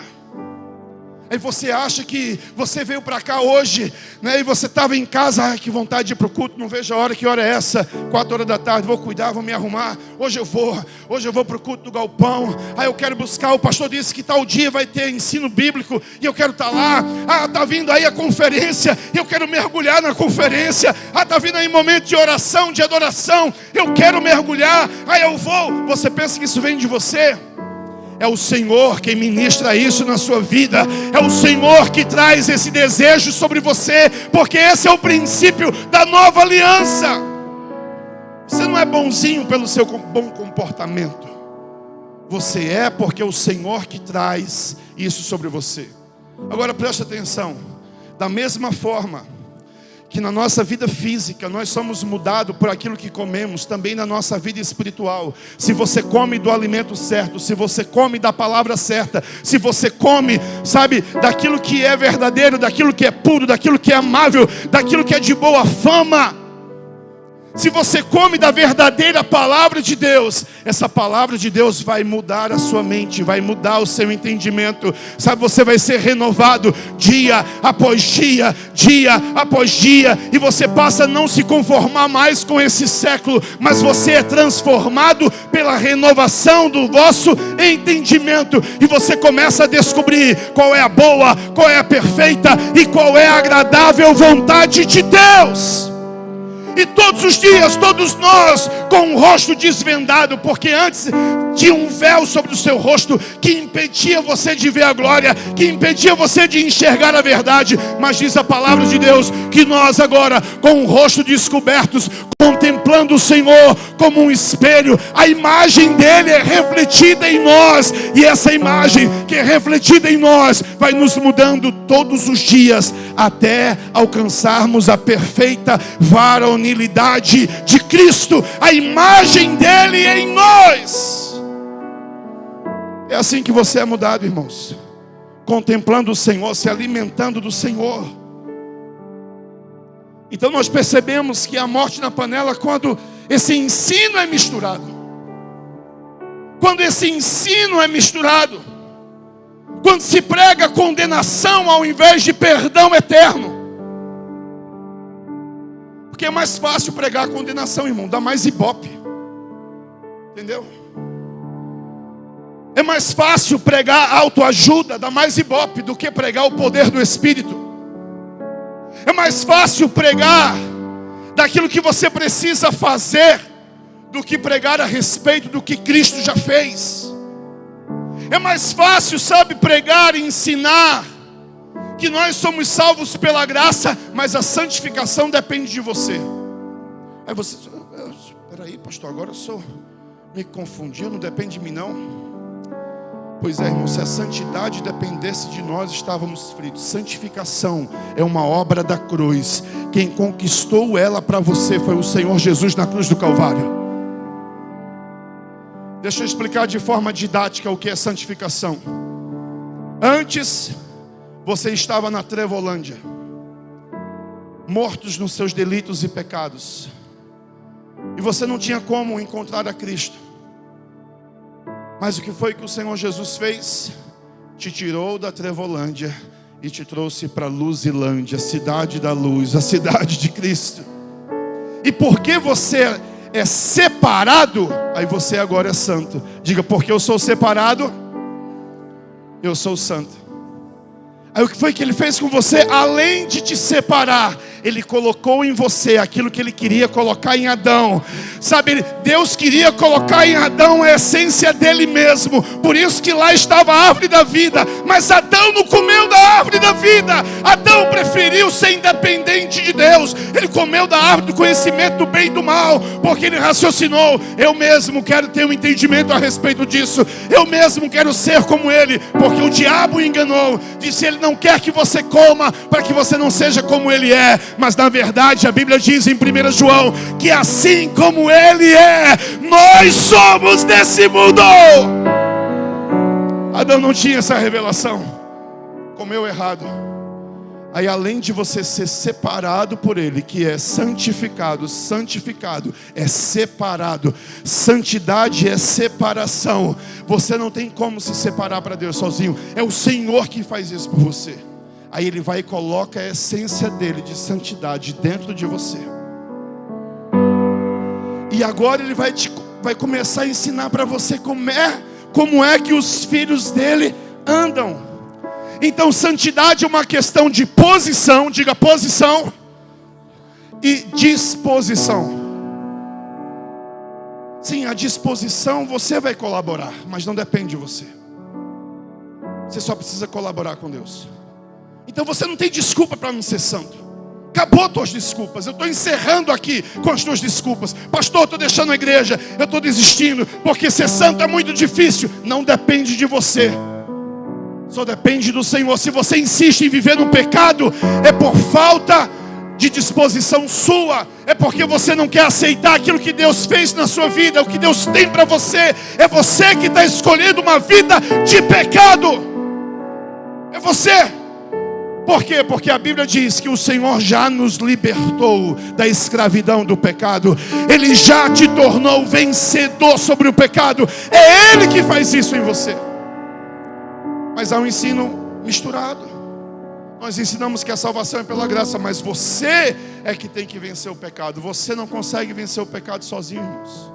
Aí você acha que você veio para cá hoje, né, e você estava em casa: ai, que vontade de ir para o culto, não vejo a hora, que hora é essa? 4 horas da tarde, vou cuidar, vou me arrumar. Hoje eu vou para o culto do galpão. Aí eu quero buscar, o pastor disse que tal dia vai ter ensino bíblico, e eu quero estar lá. Ah, está vindo aí a conferência, e eu quero mergulhar na conferência. Ah, está vindo aí momento de oração, de adoração, eu quero mergulhar. Aí eu vou. Você pensa que isso vem de você? É o Senhor quem ministra isso na sua vida. É o Senhor que traz esse desejo sobre você, porque esse é o princípio da nova aliança. Você não é bonzinho pelo seu bom comportamento. Você é porque é o Senhor que traz isso sobre você. Agora preste atenção. Da mesma forma que na nossa vida física nós somos mudados por aquilo que comemos, também na nossa vida espiritual. Se você come do alimento certo, se você come da palavra certa, se você come, sabe, daquilo que é verdadeiro, daquilo que é puro, daquilo que é amável, daquilo que é de boa fama, se você come da verdadeira palavra de Deus, essa palavra de Deus vai mudar a sua mente, vai mudar o seu entendimento. Sabe, você vai ser renovado dia após dia, dia após dia. E você passa a não se conformar mais com esse século, mas você é transformado pela renovação do vosso entendimento. E você começa a descobrir qual é a boa, qual é a perfeita e qual é a agradável vontade de Deus. E todos os dias, todos nós, com o rosto desvendado, porque antes tinha um véu sobre o seu rosto que impedia você de ver a glória, que impedia você de enxergar a verdade. Mas diz a palavra de Deus que nós agora, com o rosto descobertos, contemplando o Senhor como um espelho, a imagem dele é refletida em nós. E essa imagem que é refletida em nós vai nos mudando todos os dias, até alcançarmos a perfeita varonilidade de Cristo. A imagem dele é em nós. É assim que você é mudado, irmãos. Contemplando o Senhor, se alimentando do Senhor. Então nós percebemos que a morte na panela, quando esse ensino é misturado. Quando esse ensino é misturado. Quando se prega condenação ao invés de perdão eterno. Porque é mais fácil pregar condenação, irmão. Dá mais ibope. Entendeu? É mais fácil pregar autoajuda, dar mais ibope, do que pregar o poder do Espírito. É mais fácil pregar daquilo que você precisa fazer, do que pregar a respeito do que Cristo já fez. É mais fácil, sabe, pregar e ensinar que nós somos salvos pela graça, mas a santificação depende de você. Aí você, peraí, pastor, agora eu sou, me confundi, não depende de mim não. Pois é, irmão, se a santidade dependesse de nós, estávamos fritos. Santificação é uma obra da cruz. Quem conquistou ela para você foi o Senhor Jesus na cruz do Calvário. Deixa eu explicar de forma didática o que é santificação. Antes, você estava na trevolândia, mortos nos seus delitos e pecados, e você não tinha como encontrar a Cristo. Mas o que foi que o Senhor Jesus fez? Te tirou da trevolândia e te trouxe para a Luzilândia, a cidade da luz, a cidade de Cristo. E porque você é separado, aí você agora é santo. Diga, porque eu sou separado, eu sou santo. Aí o que foi que Ele fez com você? Além de te separar, Ele colocou em você aquilo que Ele queria colocar em Adão. Sabe, Deus queria colocar em Adão a essência dele mesmo. Por isso que lá estava a árvore da vida. Mas Adão não comeu da árvore da vida. Adão preferiu ser independente de Deus. Ele comeu da árvore do conhecimento do bem e do mal, porque ele raciocinou: eu mesmo quero ter um entendimento a respeito disso. Eu mesmo quero ser como ele. Porque o diabo o enganou. Disse: ele não quer que você coma, para que você não seja como ele é. Mas na verdade a Bíblia diz em 1 João que assim como ele é, nós somos desse mundo. Adão não tinha essa revelação, comeu errado. Aí além de você ser separado por ele, que é santificado, santificado é separado, santidade é separação. Você não tem como se separar para Deus sozinho, é o Senhor que faz isso por você. Aí Ele vai e coloca a essência dele de santidade dentro de você. E agora Ele vai começar a ensinar para você como é que os filhos dele andam. Então santidade é uma questão de posição, diga posição, e disposição. Sim, a disposição você vai colaborar, mas não depende de você. Você só precisa colaborar com Deus. Então você não tem desculpa para não ser santo. Acabou as tuas desculpas. Eu estou encerrando aqui com as tuas desculpas. Pastor, eu estou deixando a igreja, eu estou desistindo, porque ser santo é muito difícil. Não depende de você, só depende do Senhor. Se você insiste em viver no pecado, é por falta de disposição sua. É porque você não quer aceitar aquilo que Deus fez na sua vida. O que Deus tem para você. É você que está escolhendo uma vida de pecado. É você. Por quê? Porque a Bíblia diz que o Senhor já nos libertou da escravidão do pecado. Ele já te tornou vencedor sobre o pecado. É Ele que faz isso em você. Mas há um ensino misturado. Nós ensinamos que a salvação é pela graça, mas você é que tem que vencer o pecado. Você não consegue vencer o pecado sozinho, irmãos.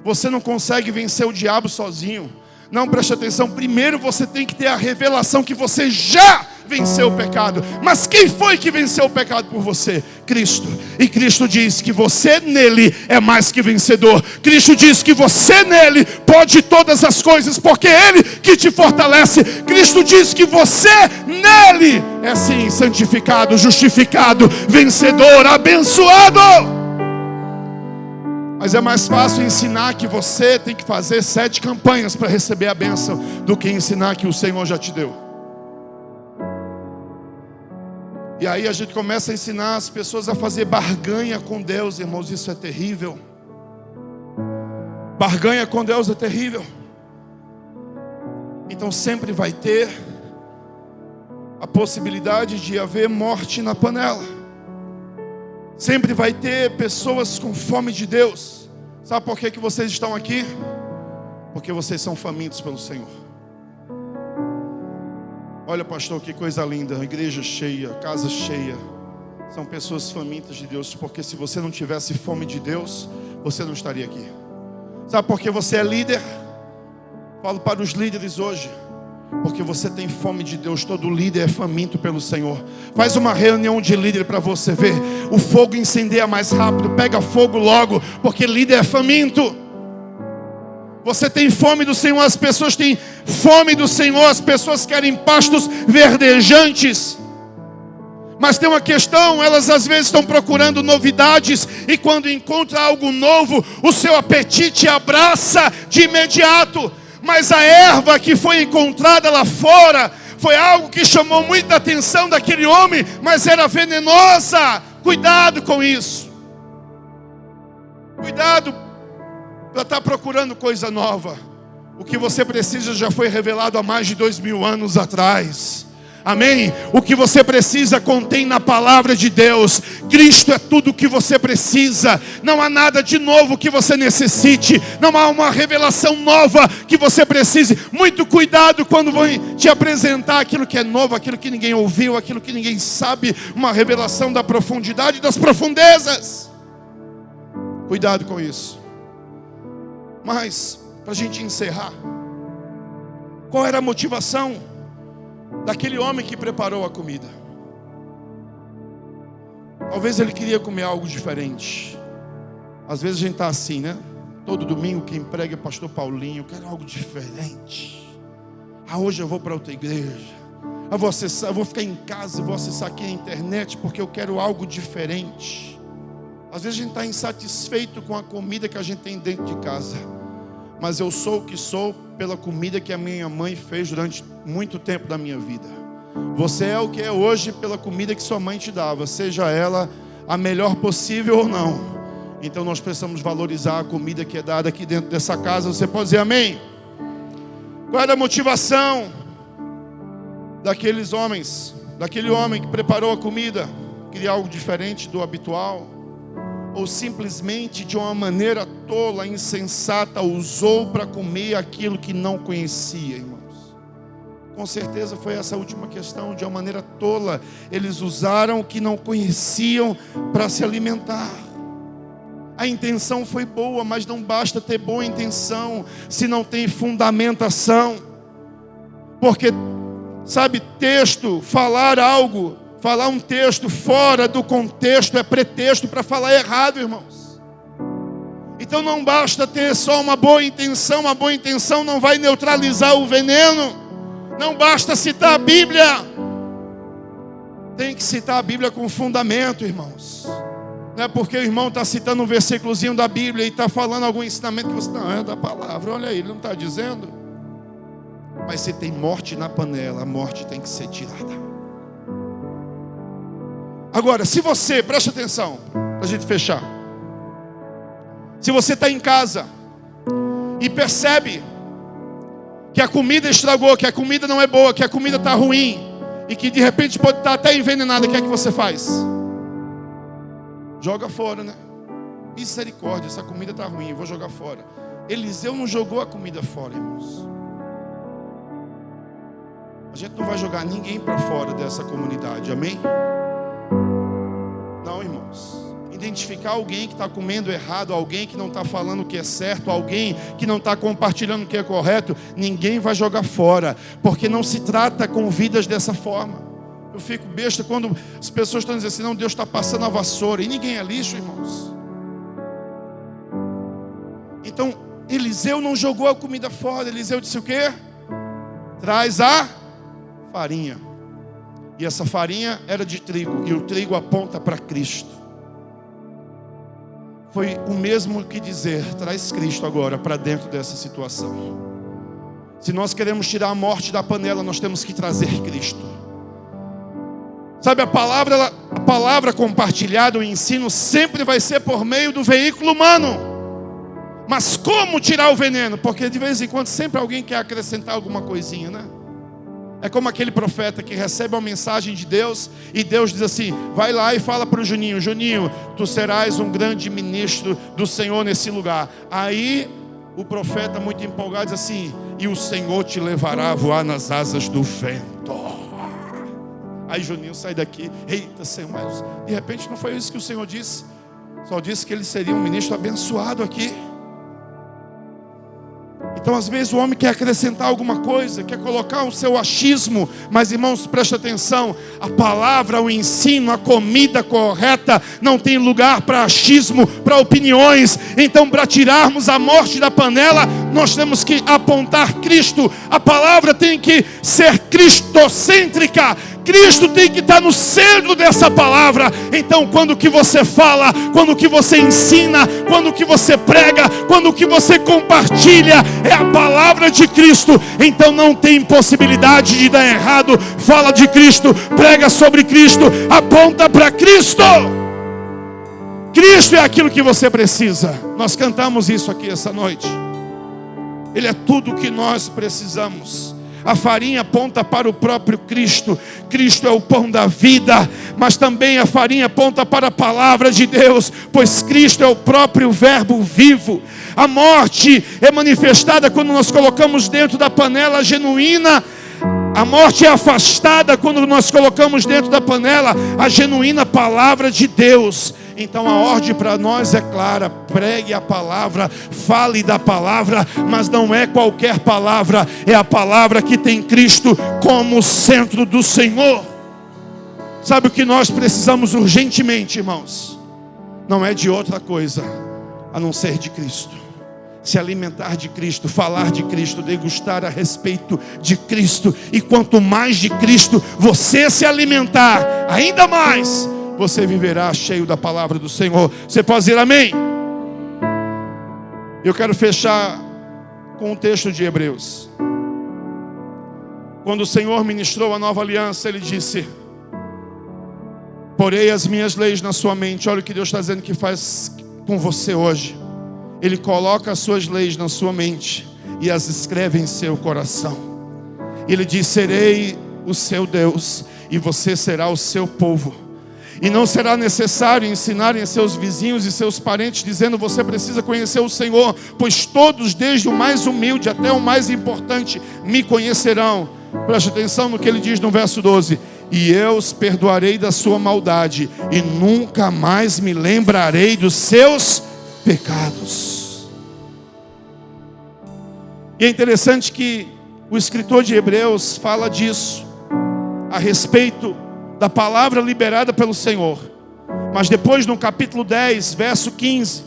Você não consegue vencer o diabo sozinho. Não, preste atenção. Primeiro você tem que ter a revelação que você já venceu o pecado. Mas quem foi que venceu o pecado por você? Cristo. E Cristo diz que você nele é mais que vencedor. Cristo diz que você nele pode todas as coisas, porque é Ele que te fortalece. Cristo diz que você nele é sim santificado, justificado, vencedor, abençoado. Mas é mais fácil ensinar que você tem que fazer 7 campanhas para receber a bênção, do que ensinar que o Senhor já te deu. E aí a gente começa a ensinar as pessoas a fazer barganha com Deus. Irmãos, isso é terrível. Barganha com Deus é terrível. Então sempre vai ter a possibilidade de haver morte na panela. Sempre vai ter pessoas com fome de Deus. Sabe por que vocês estão aqui? Porque vocês são famintos pelo Senhor. Olha, pastor, que coisa linda. Igreja cheia, casa cheia. São pessoas famintas de Deus. Porque se você não tivesse fome de Deus, você não estaria aqui. Sabe por que você é líder? Falo para os líderes hoje, porque você tem fome de Deus. Todo líder é faminto pelo Senhor. Faz uma reunião de líder para você ver. O fogo incendeia mais rápido. Pega fogo logo, porque líder é faminto. Você tem fome do Senhor. As pessoas têm fome do Senhor. As pessoas querem pastos verdejantes. Mas tem uma questão, elas às vezes estão procurando novidades, e quando encontra algo novo, o seu apetite abraça de imediato. Mas a erva que foi encontrada lá fora foi algo que chamou muita atenção daquele homem, mas era venenosa. Cuidado com isso. Cuidado para estar procurando coisa nova. O que você precisa já foi revelado há mais de 2000 anos atrás. Amém? O que você precisa contém na palavra de Deus. Cristo é tudo o que você precisa. Não há nada de novo que você necessite. Não há uma revelação nova que você precise. Muito cuidado quando vão te apresentar aquilo que é novo, aquilo que ninguém ouviu, aquilo que ninguém sabe. Uma revelação da profundidade das profundezas. Cuidado com isso. Mas, para a gente encerrar, qual era a motivação daquele homem que preparou a comida? Talvez ele queria comer algo diferente. Às vezes a gente está assim, né? Todo domingo quem prega é pastor Paulinho. Eu quero algo diferente. Hoje eu vou para outra igreja. Eu vou ficar em casa, vou acessar aqui a internet porque eu quero algo diferente. Às vezes a gente está insatisfeito com a comida que a gente tem dentro de casa. Mas eu sou o que sou pela comida que a minha mãe fez durante muito tempo da minha vida. Você é o que é hoje pela comida que sua mãe te dava, seja ela a melhor possível ou não. Então nós precisamos valorizar a comida que é dada aqui dentro dessa casa. Você pode dizer amém? Qual era a motivação daqueles homens, daquele homem que preparou a comida? Queria algo diferente do habitual? Ou simplesmente de uma maneira tola, insensata, usou para comer aquilo que não conhecia, irmãos? Com certeza foi essa última questão. De uma maneira tola, eles usaram o que não conheciam para se alimentar. A intenção foi boa, mas não basta ter boa intenção se não tem fundamentação. Porque, sabe, texto, falar um texto fora do contexto é pretexto para falar errado, irmãos. Então não basta ter só uma boa intenção não vai neutralizar o veneno. Não basta citar a Bíblia. Tem que citar a Bíblia com fundamento, irmãos. Não é porque o irmão está citando um versículozinho da Bíblia e está falando algum ensinamento que você não é da palavra. Olha aí, ele não está dizendo. Mas se tem morte na panela, a morte tem que ser tirada. Agora, se você, preste atenção, para a gente fechar. Se você está em casa e percebe que a comida estragou, que a comida não é boa, que a comida está ruim, e que de repente pode estar até envenenada, o que é que você faz? Joga fora, né? Misericórdia, essa comida está ruim, eu vou jogar fora. Eliseu não jogou a comida fora, irmãos. A gente não vai jogar ninguém para fora dessa comunidade, amém? Não, irmãos. Identificar alguém que está comendo errado, alguém que não está falando o que é certo, alguém que não está compartilhando o que é correto, ninguém vai jogar fora, porque não se trata com vidas dessa forma. Eu fico besta quando as pessoas estão dizendo assim, não, Deus está passando a vassoura, e ninguém é lixo, irmãos. Então, Eliseu não jogou a comida fora. Eliseu disse o quê? Traz a farinha. E essa farinha era de trigo, e o trigo aponta para Cristo. Foi o mesmo que dizer, traz Cristo agora para dentro dessa situação. Se nós queremos tirar a morte da panela, nós temos que trazer Cristo. Sabe, a palavra compartilhada, o ensino sempre vai ser por meio do veículo humano. Mas como tirar o veneno? Porque de vez em quando sempre alguém quer acrescentar alguma coisinha, né? É como aquele profeta que recebe uma mensagem de Deus e Deus diz assim, vai lá e fala para o Juninho, Juninho, tu serás um grande ministro do Senhor nesse lugar. Aí o profeta muito empolgado diz assim, e o Senhor te levará a voar nas asas do vento. Aí Juninho sai daqui, eita Senhor, mas de repente não foi isso que o Senhor disse. Só disse que ele seria um ministro abençoado aqui. Então às vezes o homem quer acrescentar alguma coisa, quer colocar o seu achismo, mas irmãos, presta atenção, a palavra, o ensino, a comida correta não tem lugar para achismo, para opiniões. Então, para tirarmos a morte da panela, nós temos que apontar Cristo. A palavra tem que ser cristocêntrica. Cristo tem que estar no centro dessa palavra. Então, quando que você fala, quando que você ensina, quando que você prega, quando que você compartilha, é a palavra de Cristo. Então não tem possibilidade de dar errado. Fala de Cristo, prega sobre Cristo, aponta para Cristo. Cristo é aquilo que você precisa. Nós cantamos isso aqui essa noite. Ele é tudo o que nós precisamos. A farinha aponta para o próprio Cristo. Cristo é o pão da vida. Mas também a farinha aponta para a palavra de Deus, pois Cristo é o próprio verbo vivo. A morte é manifestada quando nós colocamos dentro da panela genuína. A morte é afastada quando nós colocamos dentro da panela a genuína palavra de Deus. Então a ordem para nós é clara: pregue a palavra, fale da palavra, mas não é qualquer palavra, é a palavra que tem Cristo como centro do Senhor. Sabe o que nós precisamos urgentemente, irmãos? Não é de outra coisa a não ser de Cristo. Se alimentar de Cristo, falar de Cristo, degustar a respeito de Cristo. E quanto mais de Cristo você se alimentar, ainda mais você viverá cheio da palavra do Senhor. Você pode dizer amém? Eu quero fechar com um texto de Hebreus. Quando o Senhor ministrou a nova aliança, Ele disse: porei as minhas leis na sua mente. Olha o que Deus está dizendo que faz com você hoje. Ele coloca as suas leis na sua mente e as escreve em seu coração. Ele diz: serei o seu Deus e você será o seu povo. E não será necessário ensinarem a seus vizinhos e seus parentes, dizendo: você precisa conhecer o Senhor, pois todos, desde o mais humilde até o mais importante, me conhecerão. Preste atenção no que ele diz no verso 12: e eu os perdoarei da sua maldade, e nunca mais me lembrarei dos seus pecados. E é interessante que o escritor de Hebreus fala disso, a respeito da palavra liberada pelo Senhor. Mas depois, no capítulo 10, verso 15,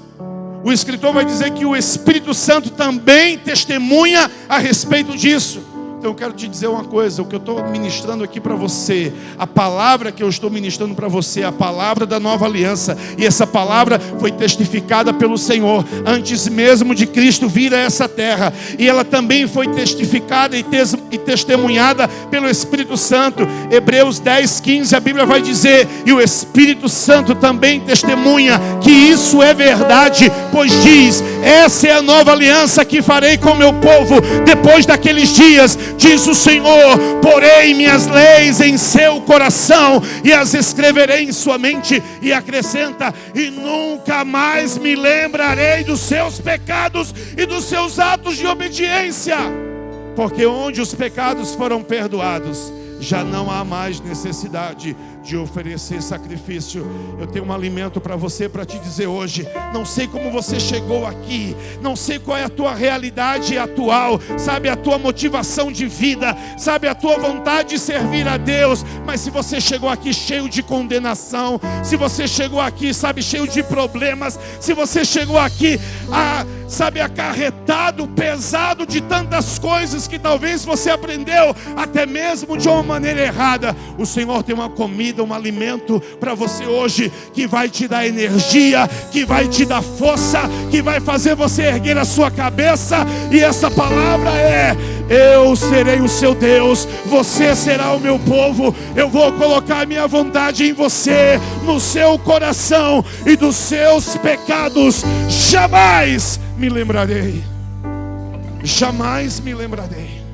o escritor vai dizer que o Espírito Santo também testemunha a respeito disso. Então eu quero te dizer uma coisa: o que eu estou ministrando aqui para você, a palavra que eu estou ministrando para você, é a palavra da nova aliança. E essa palavra foi testificada pelo Senhor antes mesmo de Cristo vir a essa terra. E ela também foi testificada e testemunhada pelo Espírito Santo. Hebreus 10, 15, a Bíblia vai dizer: e o Espírito Santo também testemunha que isso é verdade, pois diz: essa é a nova aliança que farei com meu povo depois daqueles dias, diz o Senhor, porei minhas leis em seu coração e as escreverei em sua mente. E acrescenta: e nunca mais me lembrarei dos seus pecados e dos seus atos de obediência, porque onde os pecados foram perdoados, já não há mais necessidade de oferecer sacrifício. Eu tenho um alimento para você, para te dizer hoje. Não sei como você chegou aqui, não sei qual é a tua realidade atual, sabe, a tua motivação de vida, sabe, a tua vontade de servir a Deus. Mas se você chegou aqui cheio de condenação, se você chegou aqui, sabe, cheio de problemas, se você chegou aqui, sabe, acarretado, pesado de tantas coisas que talvez você aprendeu até mesmo de uma maneira errada, o Senhor tem uma comida, um alimento para você hoje, que vai te dar energia, que vai te dar força, que vai fazer você erguer a sua cabeça. E essa palavra é: eu serei o seu Deus, você será o meu povo. Eu vou colocar a minha vontade em você, no seu coração, e dos seus pecados jamais me lembrarei. Jamais me lembrarei.